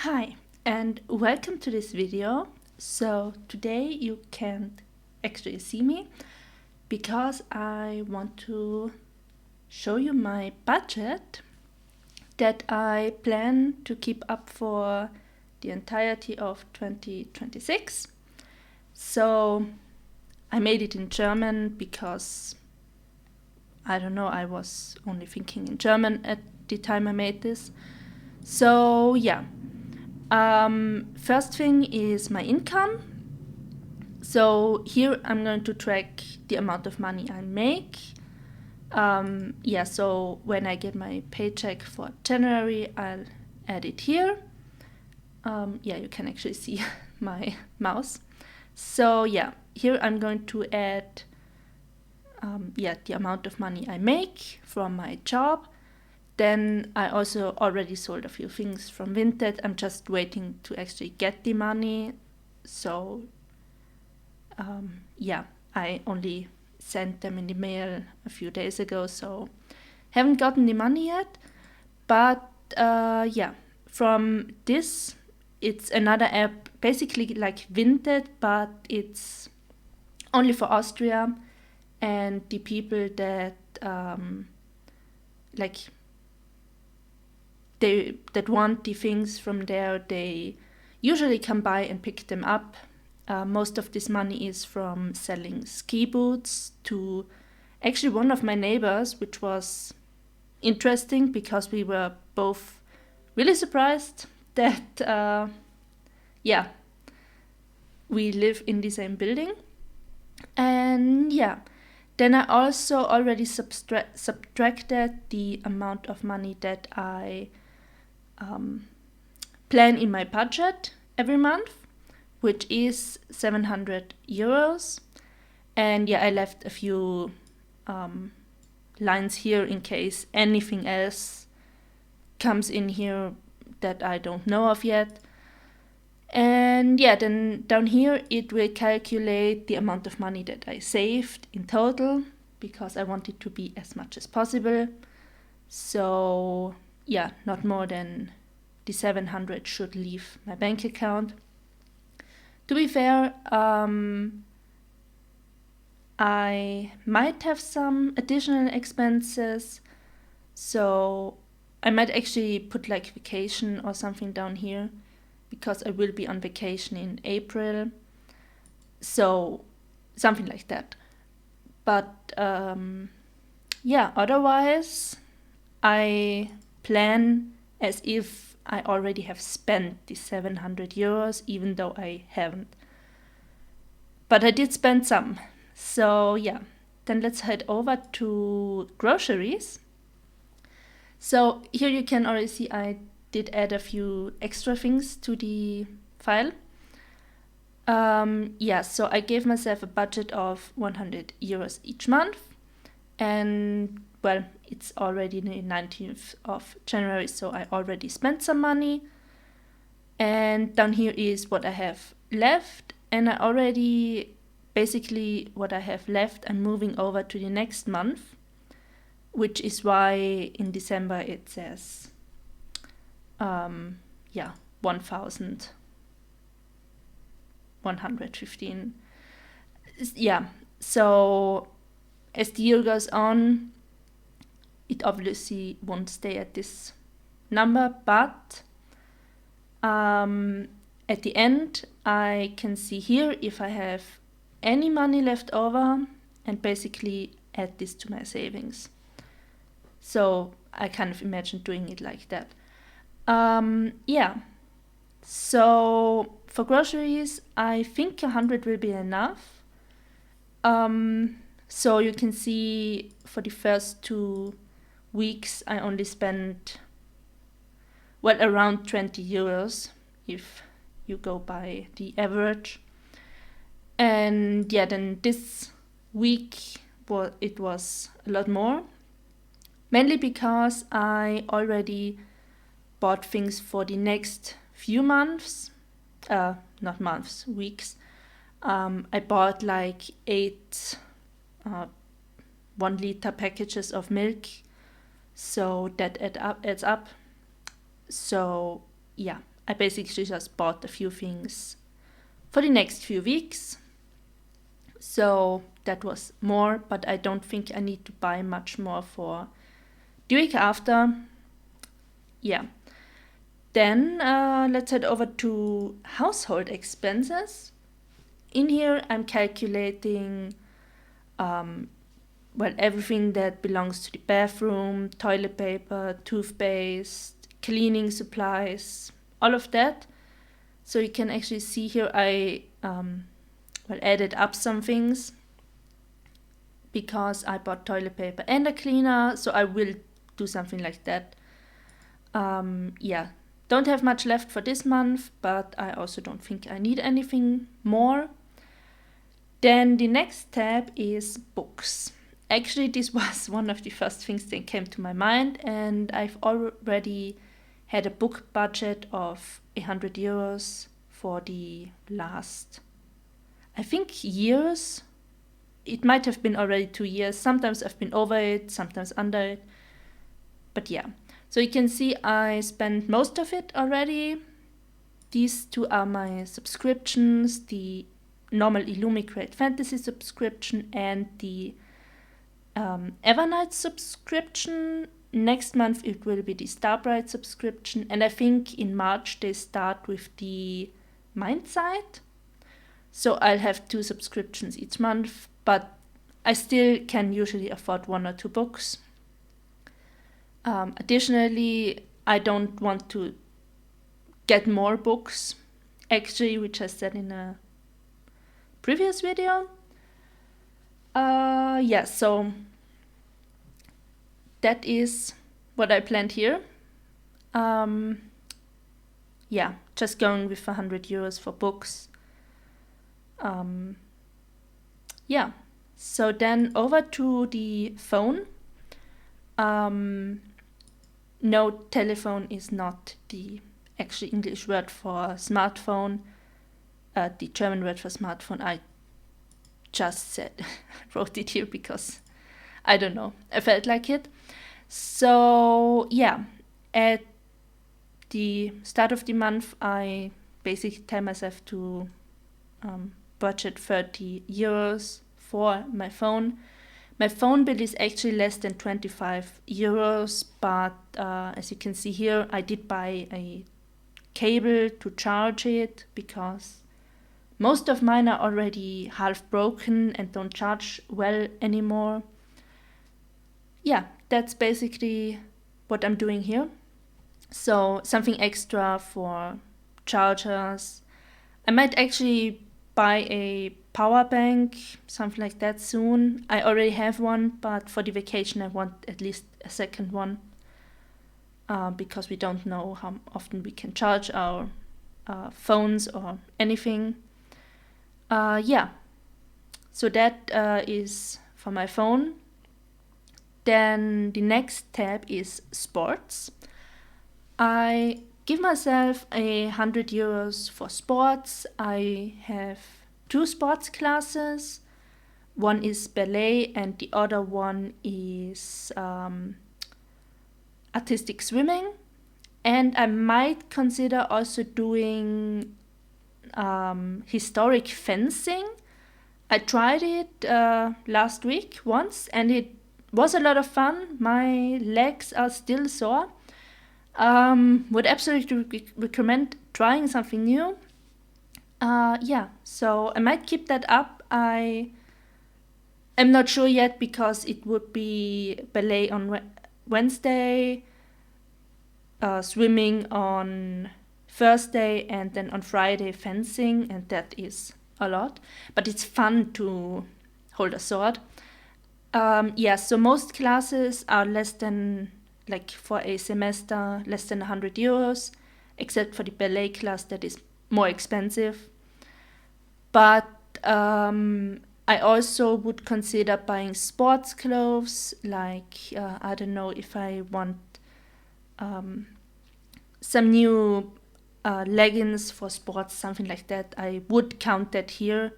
Hi, and welcome to this video. So today you can't actually see me because I want to show you my budget that I plan to keep up for the entirety of 2026. So I made it in German because I don't know, I was only thinking in German at the time I made this. So yeah. First thing is my income. So here I'm going to track the amount of money I make. So when I get my paycheck for January, I'll add it here. You can actually see my mouse. So here I'm going to add the amount of money I make from my job. Then I also already sold a few things from Vinted. I'm just waiting to actually get the money. So I only sent them in the mail a few days ago, so haven't gotten the money yet. But from this, it's another app, basically like Vinted, but it's only for Austria, and the people that that want the things from there, they usually come by and pick them up. Most of this money is from selling ski boots to actually one of my neighbors, which was interesting because we were both really surprised that we live in the same building. And then I also already subtracted the amount of money that I plan in my budget every month, which is 700 euros. And I left a few lines here in case anything else comes in here that I don't know of yet. And then down here it will calculate the amount of money that I saved in total, because I want it to be as much as possible. So not more than the 700 should leave my bank account. To be fair, I might have some additional expenses, so I might actually put like vacation or something down here, because I will be on vacation in April. So something like that. But otherwise I plan as if I already have spent the 700 euros, even though I haven't. But I did spend some. So then let's head over to groceries. So here you can already see I did add a few extra things to the file. So I gave myself a budget of 100 euros each month. And well, it's already the 19th of January, so I already spent some money. And down here is what I have left. And I already, basically what I have left, I'm moving over to the next month, which is why in December it says 1,115. So as the year goes on, it obviously won't stay at this number, but at the end I can see here if I have any money left over, and basically add this to my savings. So I kind of imagine doing it like that. So for groceries, I think 100 will be enough. So you can see for the first 2 weeks I only spent around 20 euros if you go by the average. And then this week it was a lot more, mainly because I already bought things for the next few months, not months, weeks. I bought like 8 1-liter packages of milk, so that adds up. So I basically just bought a few things for the next few weeks. So that was more, but I don't think I need to buy much more for the week after. Yeah. Then let's head over to household expenses. In here, I'm calculating everything that belongs to the bathroom, toilet paper, toothpaste, cleaning supplies, all of that. So you can actually see here I added up some things because I bought toilet paper and a cleaner, so I will do something like that. Don't have much left for this month, but I also don't think I need anything more. Then the next tab is books. Actually, this was one of the first things that came to my mind, and I've already had a book budget of 100 euros for the last, I think, years. It might have been already 2 years. Sometimes I've been over it, sometimes under it. But yeah, so you can see I spent most of it already. These two are my subscriptions, the normal Illumi Great Fantasy subscription and the Evernight subscription. Next month it will be the Starbright subscription, and I think in March they start with the Mindsite. So I'll have 2 subscriptions each month, but I still can usually afford 1 or 2 books. Additionally, I don't want to get more books, actually, which I said in a previous video. So that is what I planned here. Just going with 100 euros for books. So then over to the phone. No, telephone is not the actual English word for smartphone. The German word for smartphone, I just said, wrote it here because, I don't know, I felt like it. So yeah, at the start of the month, I basically tell myself to budget 30 euros for my phone. My phone bill is actually less than 25 euros, but as you can see here, I did buy a cable to charge it because most of mine are already half broken and don't charge well anymore. Yeah, that's basically what I'm doing here. So something extra for chargers. I might actually buy a power bank, something like that soon. I already have one, but for the vacation I want at least a second one because we don't know how often we can charge our phones or anything. So that is for my phone. Then the next tab is sports. I give myself 100 euros for sports. I have 2 sports classes. One is ballet and the other one is artistic swimming. And I might consider also doing historic fencing. I tried it last week once and it was a lot of fun. My legs are still sore. Would absolutely recommend trying something new. So I might keep that up. I am not sure yet because it would be ballet on Wednesday, swimming on Thursday, and then on Friday fencing, and that is a lot. But it's fun to hold a sword. So most classes are less than, like for a semester, less than 100 euros, except for the ballet class that is more expensive. But I also would consider buying sports clothes, like, I don't know, if I want some new leggings for sports, something like that, I would count that here.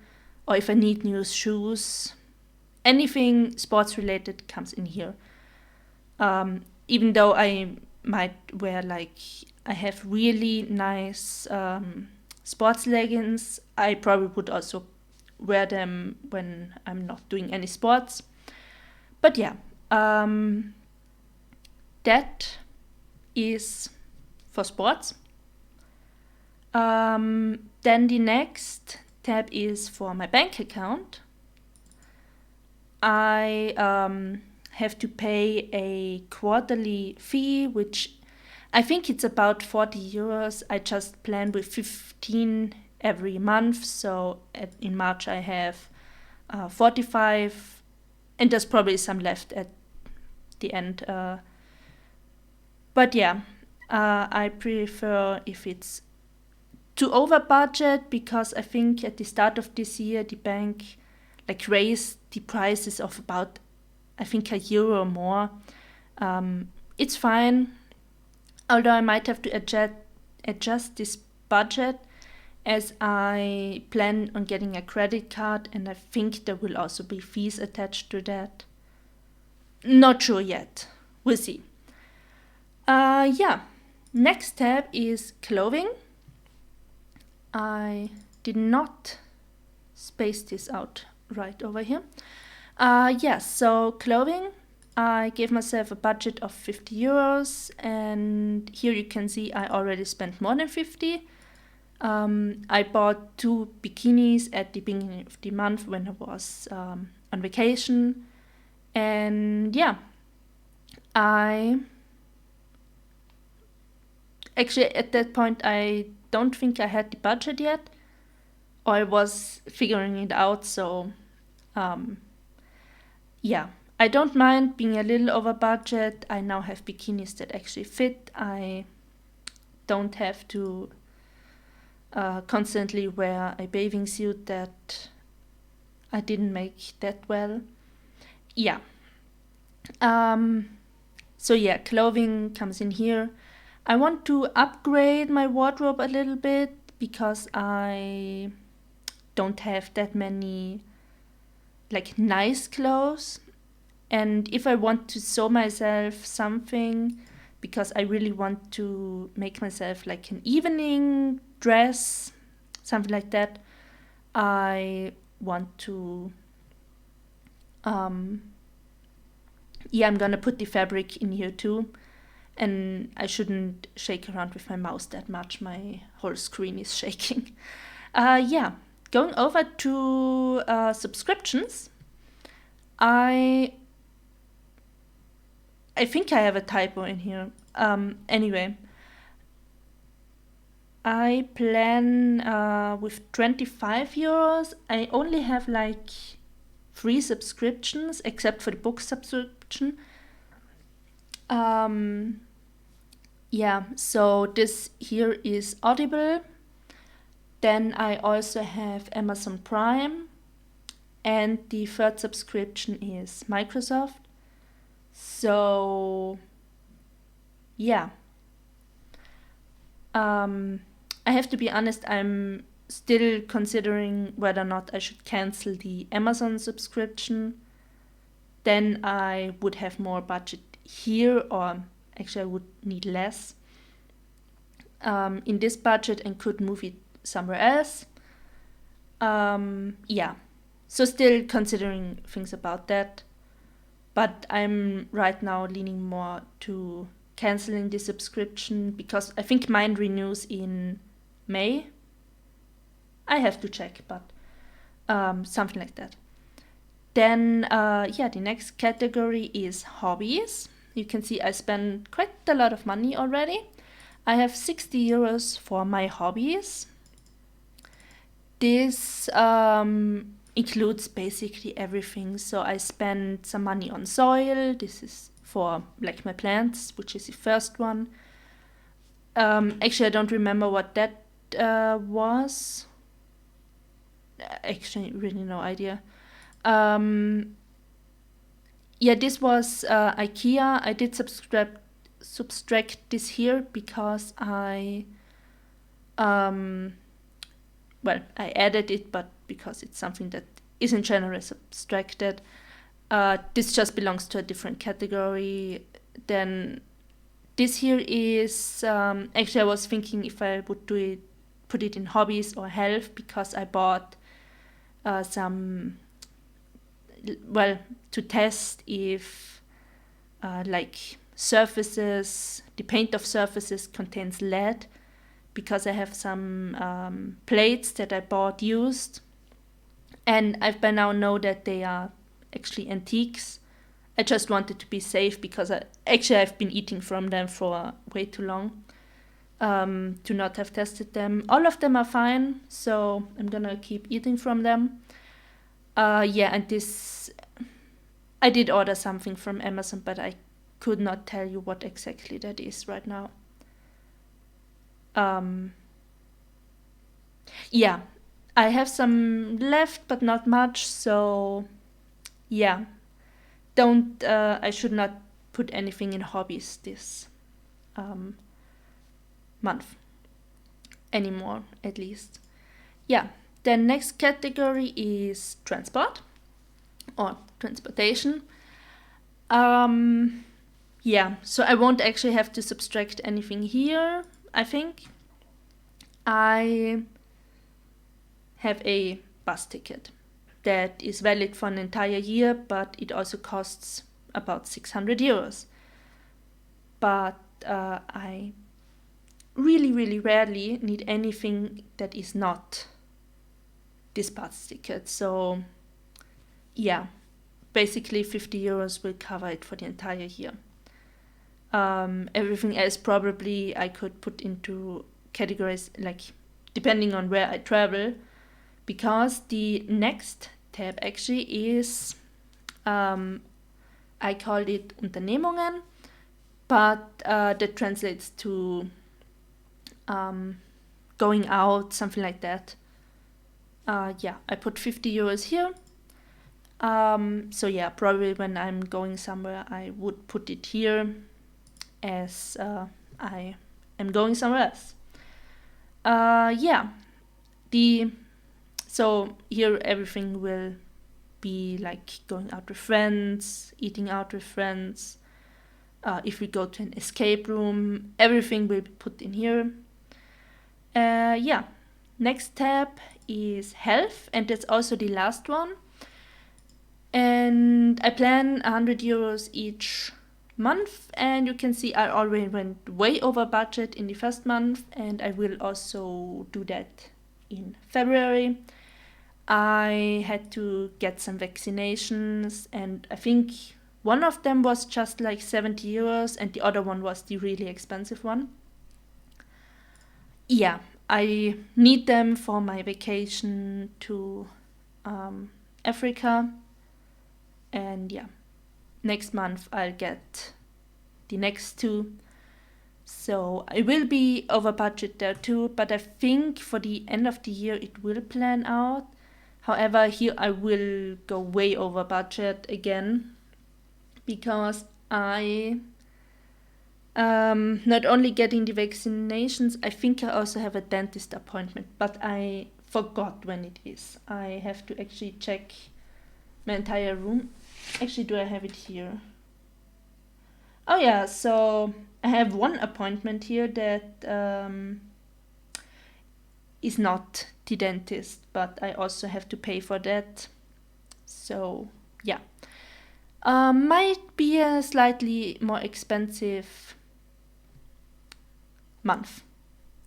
Or if I need new shoes, anything sports related comes in here. Even though I might wear like, I have really nice sports leggings. I probably would also wear them when I'm not doing any sports. But yeah, that is for sports. Then the next tab is for my bank account. I have to pay a quarterly fee, which I think it's about 40 euros. I just plan with 15 every month. So in March I have 45, and there's probably some left at the end. But yeah, I prefer if it's too over budget, because I think at the start of this year the bank like raised the prices of about, I think, €1 more. It's fine, although I might have to adjust this budget, as I plan on getting a credit card, and I think there will also be fees attached to that. Not sure yet. We'll see. Yeah. Next tab is clothing. I did not space this out right over here. Yes, so clothing. I gave myself a budget of 50 euros, and here you can see I already spent more than 50. I bought 2 bikinis at the beginning of the month when I was on vacation. And yeah, actually at that point I don't think I had the budget yet, or I was figuring it out. So yeah, I don't mind being a little over budget. I now have bikinis that actually fit. I don't have to constantly wear a bathing suit that I didn't make that well. Yeah. So yeah, clothing comes in here. I want to upgrade my wardrobe a little bit, because I don't have that many like nice clothes. And if I want to sew myself something, because I really want to make myself like an evening dress, something like that, I want to yeah, I'm gonna put the fabric in here too. And I shouldn't shake around with my mouse that much. My whole screen is shaking. Yeah, going over to subscriptions. I think I have a typo in here. Anyway, I plan with 25 euros. I only have like 3 subscriptions, except for the book subscription. Yeah, so this here is Audible. Then I also have Amazon Prime, and the 3rd subscription is Microsoft. So yeah, I have to be honest, I'm still considering whether or not I should cancel the Amazon subscription. Then I would have more budget here, or actually I would need less in this budget, and could move it somewhere else. Yeah, so still considering things about that, but I'm right now leaning more to canceling the subscription, because I think mine renews in May. I have to check, but something like that. Then yeah, the next category is hobbies. You can see I spend quite a lot of money already. I have 60 euros for my hobbies. This includes basically everything. So I spend some money on soil. This is for like my plants, which is the first one. Actually, I don't remember what that was. Actually, really no idea. Yeah, this was IKEA. I did subtract this here because I added it, but because it's something that isn't generally subtracted. This just belongs to a different category. Then this here is, actually I was thinking if I would put it in hobbies or health, because I bought some, well, to test if like surfaces, the paint of surfaces contains lead, because I have some plates that I bought used, and I by now know that they are actually antiques. I just wanted to be safe because I've been eating from them for way too long to not have tested them. All of them are fine, so I'm gonna keep eating from them. And this, I did order something from Amazon, but I could not tell you what exactly that is right now. I have some left, but not much, so yeah. I should not put anything in hobbies this month anymore, at least. Yeah, the next category is transport or transportation. So I won't actually have to subtract anything here, I think. I have a bus ticket that is valid for an entire year, but it also costs about 600 euros. But I really, really rarely need anything that is not this bus ticket. So yeah, basically 50 euros will cover it for the entire year. Everything else probably I could put into categories, like depending on where I travel, because the next tab actually is, I called it Unternehmungen, but that translates to going out, something like that. I put 50 euros here. So yeah, probably when I'm going somewhere, I would put it here as I am going somewhere else. So here everything will be like going out with friends, eating out with friends. If we go to an escape room, everything will be put in here. Next tab is health, and that's also the last one. And I plan 100 euros each month, and you can see I already went way over budget in the first month, and I will also do that in February. I had to get some vaccinations, and I think one of them was just like 70 euros, and the other one was the really expensive one. Yeah, I need them for my vacation to Africa. And yeah, next month I'll get the next two. So I will be over budget there too, but I think for the end of the year it will plan out. However, here I will go way over budget again, because I not only getting the vaccinations, I think I also have a dentist appointment, but I forgot when it is. I have to actually check my entire room. Actually, do I have it here? Oh yeah, so I have one appointment here that is not the dentist, but I also have to pay for that. So yeah, might be a slightly more expensive month,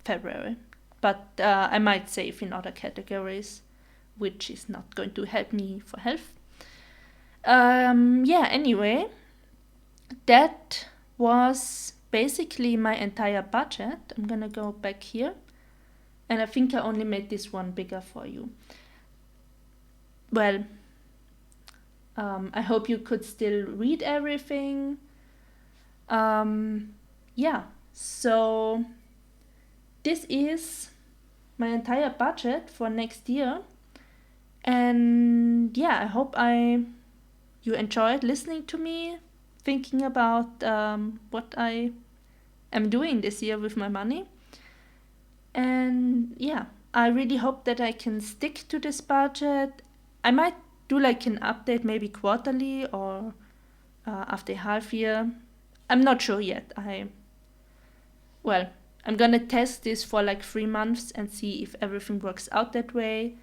February, but I might save in other categories, which is not going to help me for health. Anyway, that was basically my entire budget. I'm gonna go back here, and I think I only made this one bigger for you. Well, I hope you could still read everything. So this is my entire budget for next year, and yeah, I hope you enjoyed listening to me, thinking about what I am doing this year with my money. And yeah, I really hope that I can stick to this budget. I might do like an update maybe quarterly or after a half year. I'm not sure yet. I well, I'm gonna test this for like 3 months and see if everything works out that way,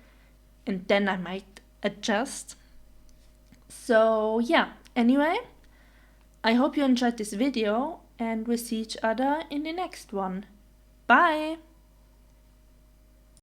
and then I might adjust. So yeah, anyway, I hope you enjoyed this video, and we'll see each other in the next one. Bye!